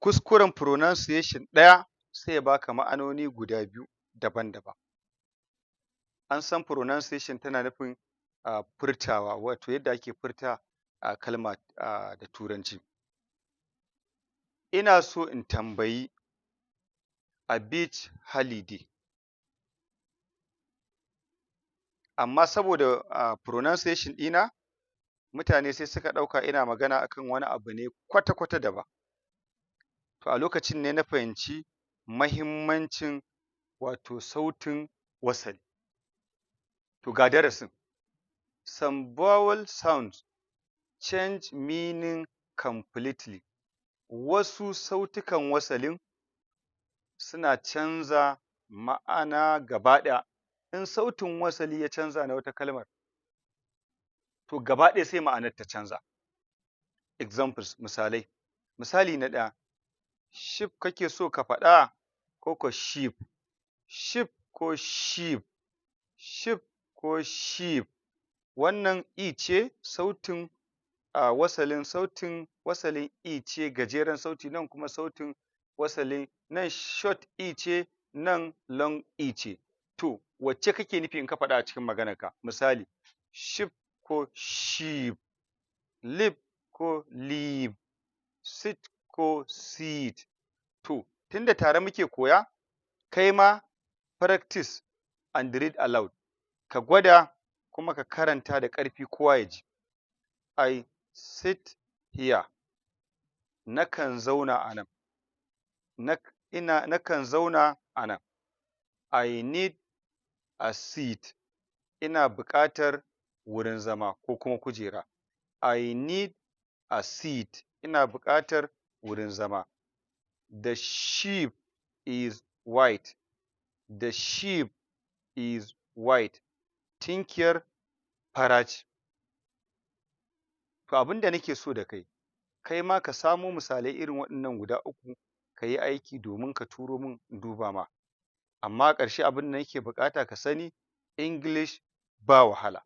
kuskuren pronunciation ɗaya sai ya baka ma'anoni guda biyu daban-daban. An san pronunciation tana nufin furtawa, wato yadda ake furta kalma da Turanci. Ina so in tambayi a beach holiday, amma saboda pronunciation ɗina mutane sai suka ɗauka ina magana akan wani abu ne kwata-kwata daban. To a lokacin ne na fahimci mahimmancin wato sautin wasali. To ga darasin. Some vowel sounds change meaning completely. Wasu sautukan wasalin suna canza ma'ana gaba ɗaya. In sautin wasali ya canza na wata kalmar, to gaba ɗaya sai ma'anar ta canza. Examples, misalai. Misali na ɗaya, sheep kake so ka faɗa ko ko sheep? Sheep ko sheep? Sheep ko sheep? Wannan E ce sautin sautin wasalin E ce gajeren sauti, nan kuma sautin wasalin nan short E ce, nan long E ce. To wacce kake nufi in ka faɗa a cikin maganarka? Misali, sheep ko sheep? Leaf ko leaf? Seed ko seed? To tunda tare muke koya, kai ma practice and read aloud. Ka gwada kuma ka karanta da ƙarfi kowa ya ji. I sit here. Nakan zauna a nan. Nakan zauna a nan. I need a seat. Ina buƙatar wurin zama ko kuma kujera. I need a seat. Ina buƙatar wurin zama. The sheep is white. The sheep is white. Tinkiyar fara ce. To abin da nake so da kai, kai ma ka samo misalai irin waɗannan guda uku ka yi aiki domin ka turo min in duba ma. Amma a ƙarshe abin da nake buƙata ka sani, English ba wahala.